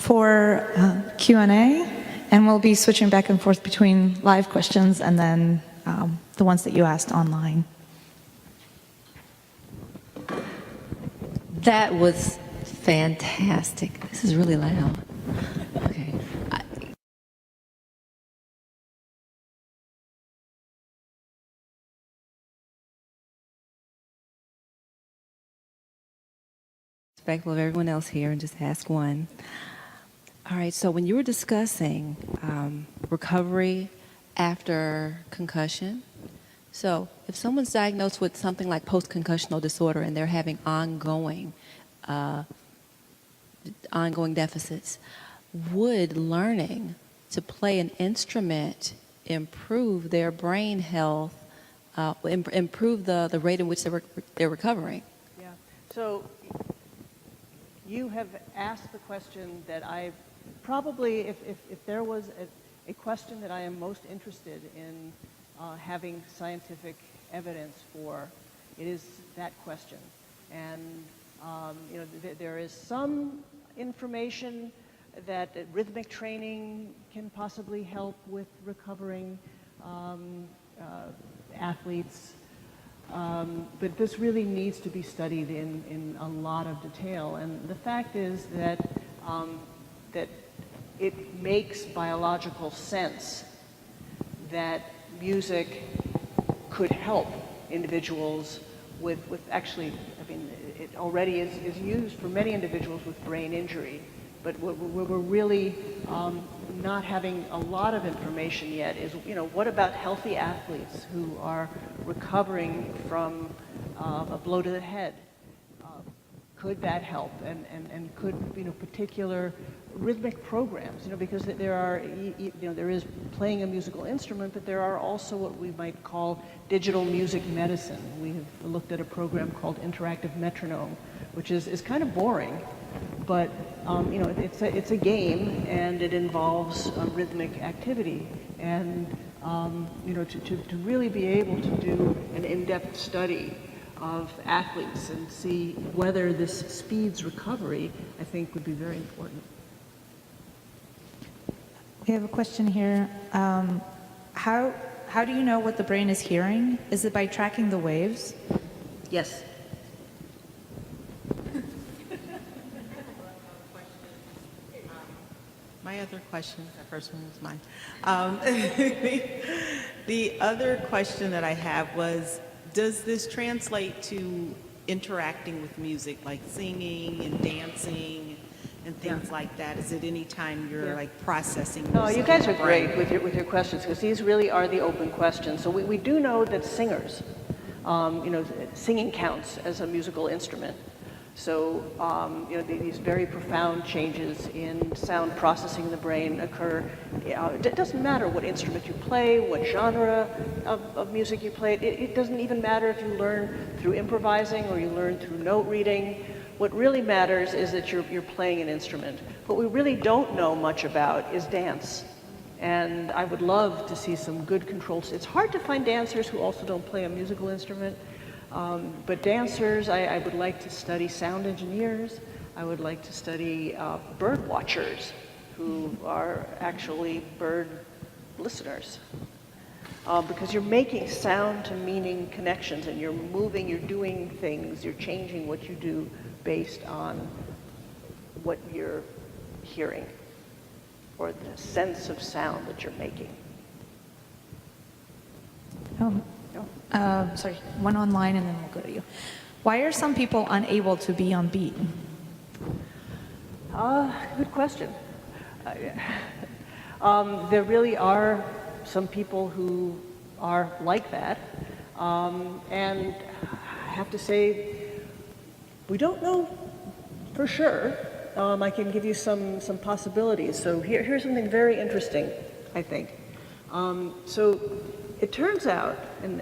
for Q&A, and we'll be switching back and forth between live questions and then the ones that you asked online. That was fantastic. This is really loud. Okay. Respectful of everyone else here and just ask one. All right, so when you were discussing recovery after concussion, so if someone's diagnosed with something like post-concussional disorder and they're having ongoing deficits, would learning to play an instrument improve their brain health, improve the rate in which they're recovering? Yeah. So you have asked the question that I probably, if there was a question that I am most interested in having scientific evidence for, it is that question. And you know, there is some information that rhythmic training can possibly help with recovering athletes, but this really needs to be studied in a lot of detail. And the fact is that that it makes biological sense that music could help individuals with actually, I mean, it already is used for many individuals with brain injury, but what we're really not having a lot of information yet is, you know, what about healthy athletes who are recovering from a blow to the head? Could that help? And could, you know, particular rhythmic programs, you know, because there are, you know, there is playing a musical instrument, but there are also what we might call digital music medicine. We have looked at a program called Interactive Metronome, which is kind of boring, but you know, it's a game and it involves rhythmic activity. And you know, to really be able to do an in-depth study of athletes and see whether this speeds recovery, I think would be very important. We have a question here. How do you know what the brain is hearing? Is it by tracking the waves? Yes. My other question, the first one was mine. The other question that I have was, does this translate to interacting with music, like singing and dancing and things like that? Is it any time you're like processing music? No, you guys are great with your questions, because these really are the open questions. So we do know that singers, you know, singing counts as a musical instrument. So, you know, these very profound changes in sound processing in the brain occur. It doesn't matter what instrument you play, what genre of music you play. It doesn't even matter if you learn through improvising or you learn through note reading. What really matters is that you're playing an instrument. What we really don't know much about is dance. And I would love to see some good controls. It's hard to find dancers who also don't play a musical instrument. But dancers, I would like to study sound engineers. I would like to study bird watchers who are actually bird listeners. Because you're making sound to meaning connections, and you're moving, you're doing things, you're changing what you do based on what you're hearing or the sense of sound that you're making. Sorry, one online and then we'll go to you. Why are some people unable to be on beat? Good question. There really are some people who are like that. And I have to say, we don't know for sure. I can give you some possibilities. So here's something very interesting, I think. So it turns out, and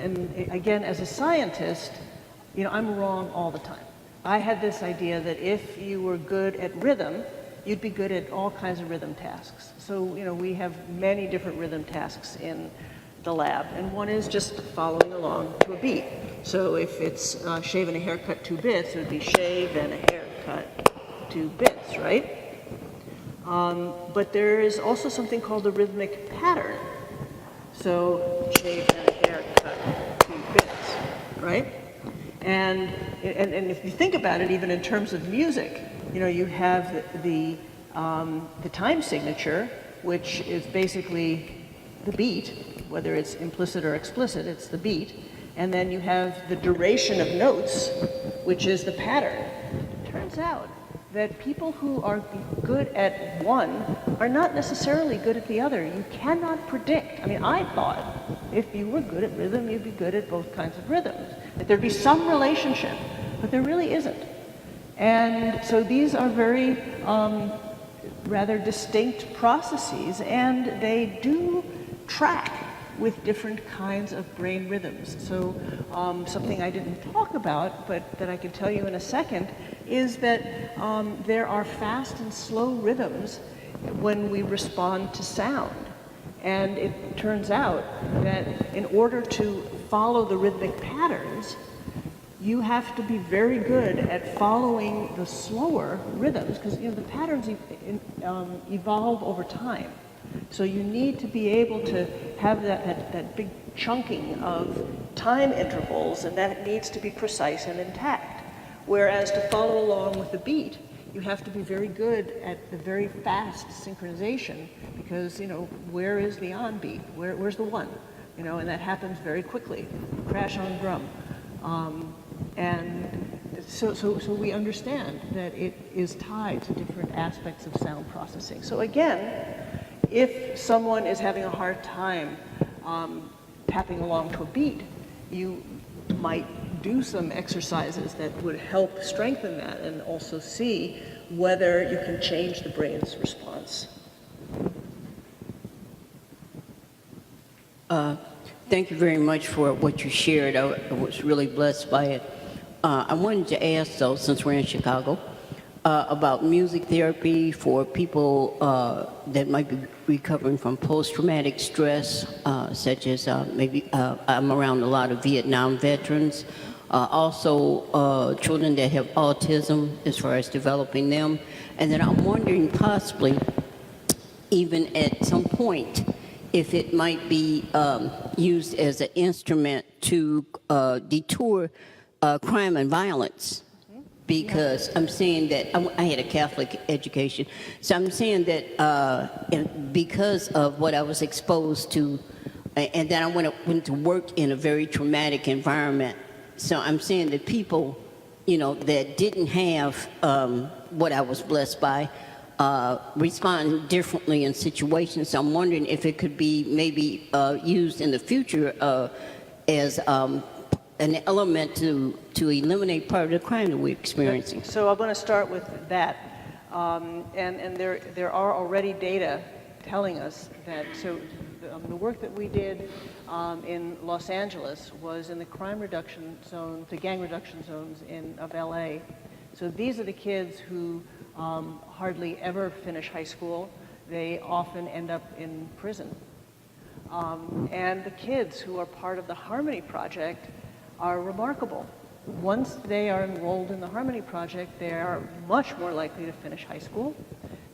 again, as a scientist, you know, I'm wrong all the time. I had this idea that if you were good at rhythm, you'd be good at all kinds of rhythm tasks. So, you know, we have many different rhythm tasks in the lab, and one is just following along to a beat. So if it's shave and a haircut 2 bits, it would be shave and a haircut 2 bits, right? But there is also something called the rhythmic pattern. So shave and a haircut, 2 bits, right? And if you think about it, even in terms of music, you know, you have the time signature, which is basically the beat, whether it's implicit or explicit, it's the beat. And then you have the duration of notes, which is the pattern. It turns out that people who are good at one are not necessarily good at the other. You cannot predict. I mean, I thought if you were good at rhythm, you'd be good at both kinds of rhythms. That there'd be some relationship, but there really isn't. And so these are very rather distinct processes, and they do track with different kinds of brain rhythms. So something I didn't talk about, but that I can tell you in a second, is that there are fast and slow rhythms when we respond to sound. And it turns out that in order to follow the rhythmic patterns, you have to be very good at following the slower rhythms, because you know the patterns evolve over time. So you need to be able to have that big chunking of time intervals, and that needs to be precise and intact. Whereas to follow along with the beat, you have to be very good at the very fast synchronization, because you know where is the on beat, where's the one, you know, and that happens very quickly. Crash on drum. And so we understand that it is tied to different aspects of sound processing. So again, if someone is having a hard time tapping along to a beat, you might do some exercises that would help strengthen that and also see whether you can change the brain's response. Thank you very much for what you shared. I was really blessed by it. I wanted to ask, though, since we're in Chicago, about music therapy for people that might be recovering from post-traumatic stress, such as maybe I'm around a lot of Vietnam veterans, also children that have autism as far as developing them. And then I'm wondering possibly even at some point if it might be used as an instrument to detour crime and violence. Because I'm saying that I had a Catholic education, so I'm saying that because of what I was exposed to, and then I went to work in a very traumatic environment. So I'm saying that people, you know, that didn't have what I was blessed by, respond differently in situations. So I'm wondering if it could be maybe used in the future as an element to eliminate part of the crime that we're experiencing. So I'm going to start with that. And there are already data telling us that, so the work that we did in Los Angeles was in the crime reduction zone, the gang reduction zones of LA. So these are the kids who hardly ever finish high school. They often end up in prison. And the kids who are part of the Harmony Project are remarkable. Once they are enrolled in the Harmony Project, they are much more likely to finish high school.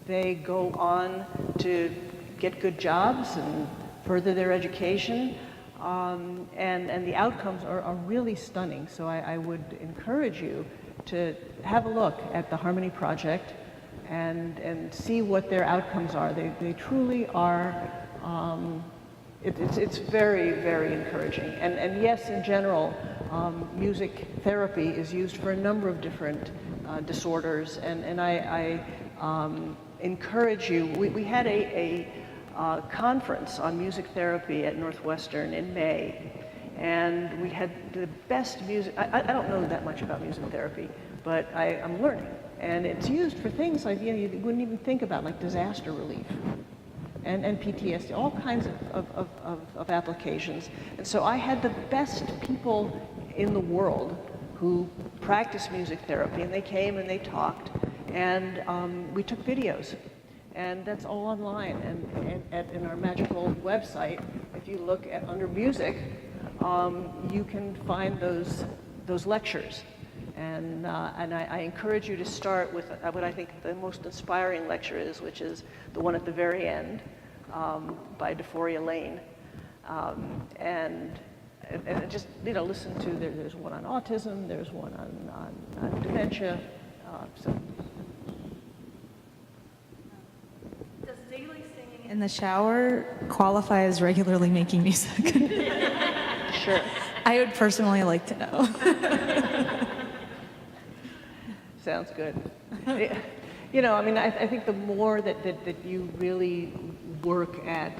They go on to get good jobs and further their education, and the outcomes are really stunning. So I would encourage you to have a look at the Harmony Project and see what their outcomes are. They truly are. It's very, very encouraging. And yes, in general, music therapy is used for a number of different disorders. And I encourage you, we had a conference on music therapy at Northwestern in May. And we had the best music. I don't know that much about music therapy, but I'm learning. And it's used for things like, you know, you wouldn't even think about, like disaster relief. And PTSD, all kinds of applications. And so I had the best people in the world who practice music therapy, and they came and they talked, and we took videos. And that's all online. And in our magical website, if you look under music, you can find those lectures. And I encourage you to start with what I think the most inspiring lecture is, which is the one at the very end by DeForia Lane. And just, listen to, there's one on autism, there's one on dementia. Does daily singing in the shower qualify as regularly making music? Sure. I would personally like to know. Sounds good. I think the more that you really work at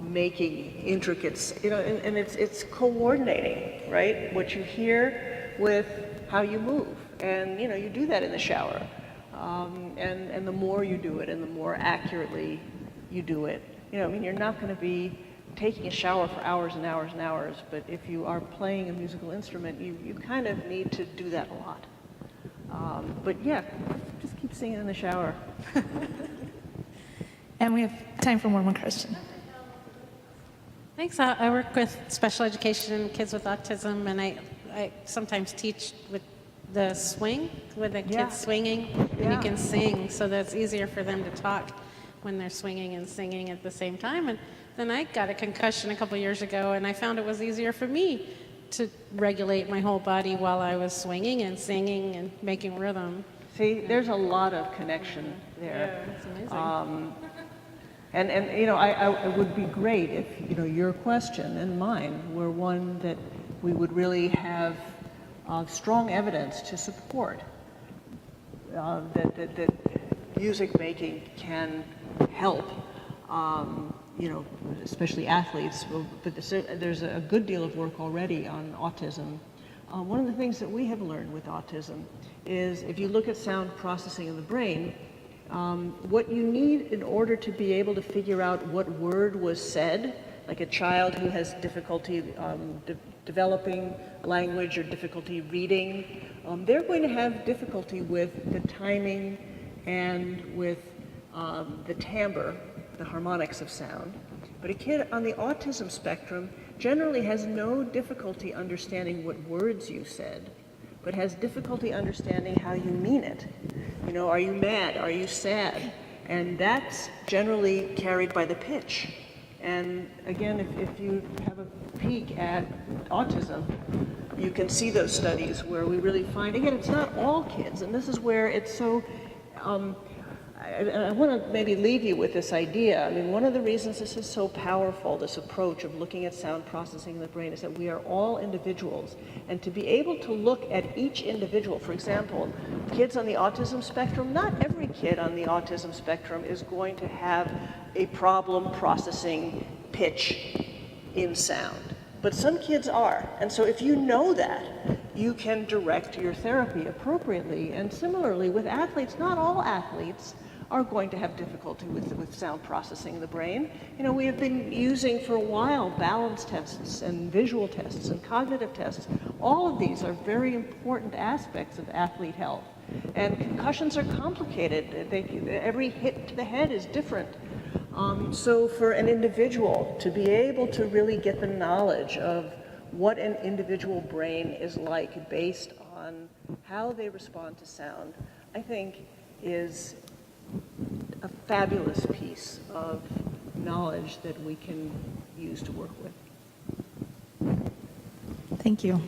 making intricate, and it's coordinating, right? What you hear with how you move. And, you do that in the shower. And the more you do it and the more accurately you do it, you're not going to be taking a shower for hours and hours and hours, but if you are playing a musical instrument, you kind of need to do that a lot. But yeah, just keep singing in the shower. And we have time for one more question. Thanks. I work with special education kids with autism, and I sometimes teach with the swing, with the kids swinging, and you can sing, so that it's easier for them to talk when they're swinging and singing at the same time. And then I got a concussion a couple years ago, and I found it was easier for me to regulate my whole body while I was swinging and singing and making rhythm. See, there's a lot of connection there. Yeah, it's amazing. I would be great if, your question and mine were one that we would really have strong evidence to support that music making can help, especially athletes. But there's a good deal of work already on autism. One of the things that we have learned with autism is if you look at sound processing in the brain, what you need in order to be able to figure out what word was said, like a child who has difficulty developing language or difficulty reading, they're going to have difficulty with the timing and with the timbre, the harmonics of sound. But a kid on the autism spectrum generally has no difficulty understanding what words you said, but has difficulty understanding how you mean it. Are you mad? Are you sad? And that's generally carried by the pitch. And again, if you have a peek at autism, you can see those studies where we really find, again, it's not all kids, and this is where it's so, I want to maybe leave you with this idea. One of the reasons this is so powerful, this approach of looking at sound processing in the brain, is that we are all individuals. And to be able to look at each individual, for example, kids on the autism spectrum, not every kid on the autism spectrum is going to have a problem processing pitch in sound. But some kids are. And so if you know that, you can direct your therapy appropriately. And similarly with athletes, not all athletes are going to have difficulty with sound processing in the brain. We have been using for a while balance tests and visual tests and cognitive tests. All of these are very important aspects of athlete health. And concussions are complicated. Every hit to the head is different. So for an individual to be able to really get the knowledge of what an individual brain is like based on how they respond to sound, I think is a fabulous piece of knowledge that we can use to work with. Thank you.